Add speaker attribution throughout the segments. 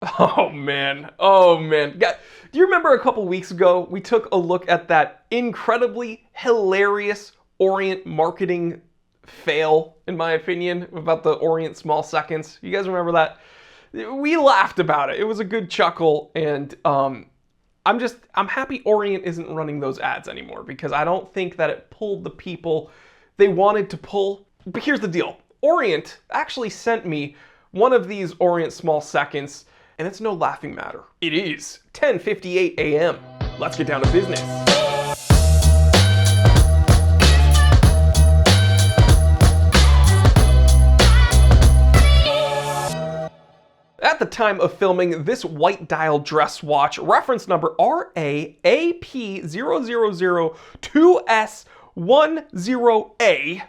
Speaker 1: Oh man, oh man. Do you remember a couple weeks ago we took a look at that incredibly hilarious Orient marketing fail, in my opinion, about the Orient small seconds? You guys remember that? We laughed about it. It was a good chuckle, and I'm happy Orient isn't running those ads anymore because I don't think that it pulled the people they wanted to pull. But here's the deal. Orient actually sent me one of these Orient small seconds, and it's no laughing matter. It is 10:58 a.m. Let's get down to business. At the time of filming this white dial dress watch, reference number RA-AP0002S10A,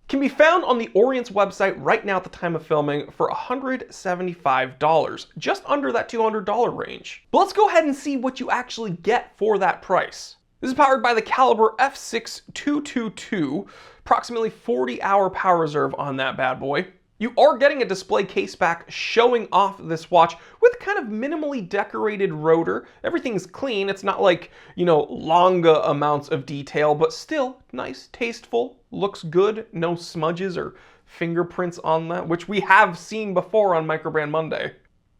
Speaker 1: can be found on the Orient's website right now at the time of filming for $175, just under that $200 range. But let's go ahead and see what you actually get for that price. This is powered by the caliber F6222, approximately 40-hour power reserve on that bad boy. You are getting a display case back showing off this watch with kind of minimally decorated rotor. Everything's clean. It's not like, longa amounts of detail, but still nice, tasteful, looks good. No smudges or fingerprints on that, which we have seen before on Microbrand Monday.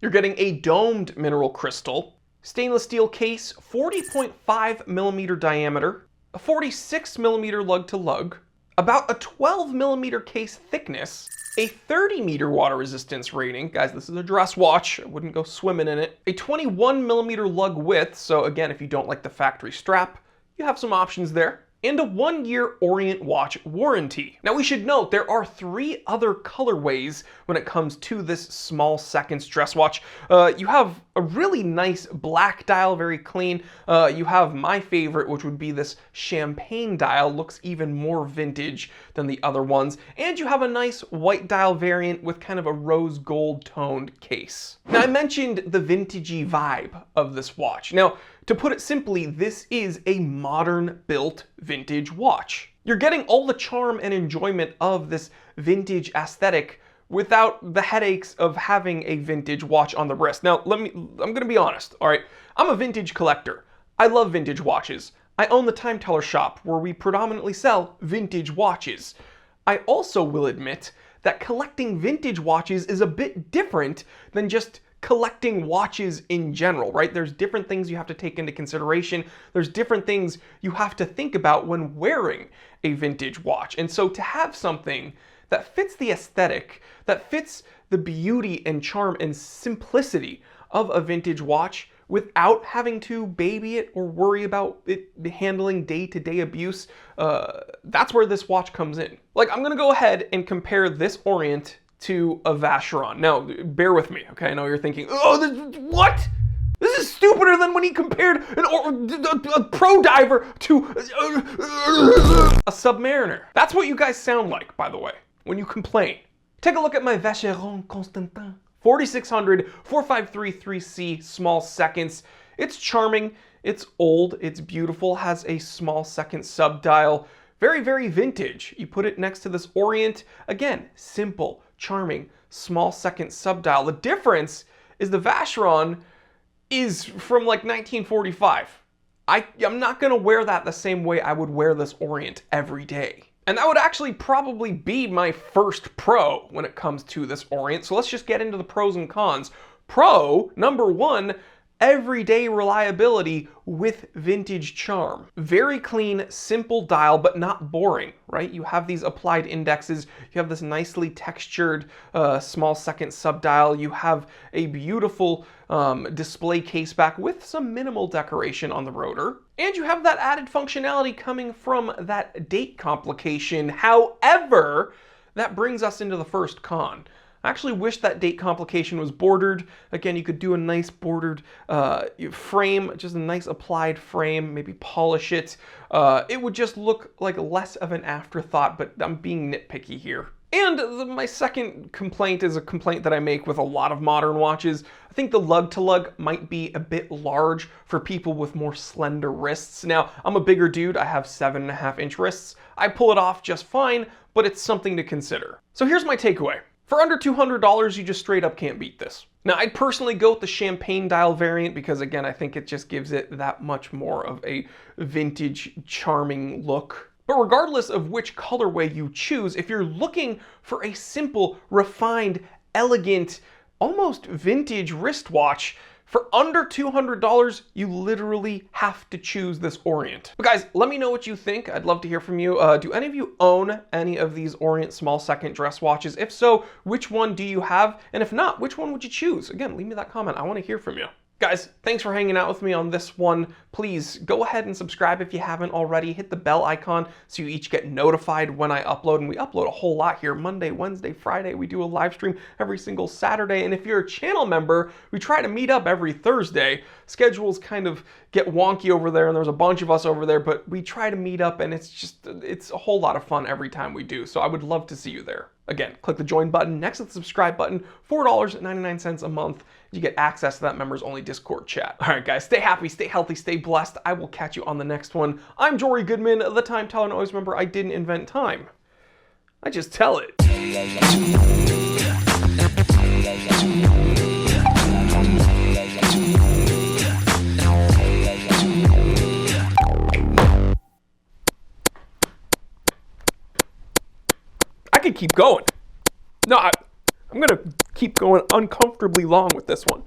Speaker 1: You're getting a domed mineral crystal, stainless steel case, 40.5 millimeter diameter, a 46 millimeter lug to lug, about a 12 millimeter case thickness, a 30 meter water resistance rating. Guys, this is a dress watch. I wouldn't go swimming in it. A 21 millimeter lug width. So again, if you don't like the factory strap, you have some options there. And a 1-year Orient watch warranty. Now we should note there are 3 other colorways when it comes to this small seconds dress watch. You have a really nice black dial, very clean. You have my favorite, which would be this champagne dial, looks even more vintage than the other ones. And you have a nice white dial variant with kind of a rose gold toned case. Now I mentioned the vintagey vibe of this watch. Now, to put it simply, this is a modern built vintage watch. You're getting all the charm and enjoyment of this vintage aesthetic without the headaches of having a vintage watch on the wrist. Now, I'm gonna be honest, all right? I'm a vintage collector. I love vintage watches. I own the Time Teller shop where we predominantly sell vintage watches. I also will admit that collecting vintage watches is a bit different than just collecting watches in general, right? There's different things you have to take into consideration. There's different things you have to think about when wearing a vintage watch. And so to have something that fits the aesthetic, that fits the beauty and charm and simplicity of a vintage watch without having to baby it or worry about it handling day-to-day abuse, that's where this watch comes in. Like, I'm gonna go ahead and compare this Orient to a Vacheron. Now, bear with me, okay? I know you're thinking, oh, what? This is stupider than when he compared a pro diver to a Submariner. That's what you guys sound like, by the way, when you complain. Take a look at my Vacheron Constantin. 4600 4533C small seconds. It's charming, it's old, it's beautiful, has a small second sub-dial. Very, very vintage. You put it next to this Orient, again, simple, charming, small second sub-dial. The difference is the Vacheron is from like 1945. I'm not gonna wear that the same way I would wear this Orient every day. And that would actually probably be my first pro when it comes to this Orient. So let's just get into the pros and cons. Pro, number 1, everyday reliability with vintage charm. Very clean, simple dial, but not boring, right? You have these applied indexes, you have this nicely textured small second sub-dial, you have a beautiful display case back with some minimal decoration on the rotor, and you have that added functionality coming from that date complication. However, that brings us into the first con. I actually wish that date complication was bordered. Again, you could do a nice bordered frame, just a nice applied frame, maybe polish it. It would just look like less of an afterthought, but I'm being nitpicky here. And my second complaint is a complaint that I make with a lot of modern watches. I think the lug-to-lug might be a bit large for people with more slender wrists. Now, I'm a bigger dude, I have 7.5-inch wrists. I pull it off just fine, but it's something to consider. So here's my takeaway. For under $200, you just straight up can't beat this. Now, I'd personally go with the champagne dial variant because, again, I think it just gives it that much more of a vintage, charming look. But regardless of which colorway you choose, if you're looking for a simple, refined, elegant, almost vintage wristwatch, for under $200, you literally have to choose this Orient. But guys, let me know what you think. I'd love to hear from you. Do any of you own any of these Orient small second dress watches? If so, which one do you have? And if not, which one would you choose? Again, leave me that comment. I want to hear from you. Guys, thanks for hanging out with me on this one. Please go ahead and subscribe if you haven't already. Hit the bell icon so you each get notified when I upload. And we upload a whole lot here. Monday, Wednesday, Friday. We do a live stream every single Saturday. And if you're a channel member, we try to meet up every Thursday. Schedules kind of get wonky over there, and there's a bunch of us over there, but we try to meet up, and it's a whole lot of fun every time we do. So I would love to see you there. Again, click the join button next to the subscribe button, $4.99 a month. You get access to that members only Discord chat. All right, guys, stay happy, stay healthy, stay blessed. I will catch you on the next one. I'm Jory Goodman, the Time Teller, and always remember, I didn't invent time. I just tell it. I could keep going. No, I'm gonna keep going uncomfortably long with this one.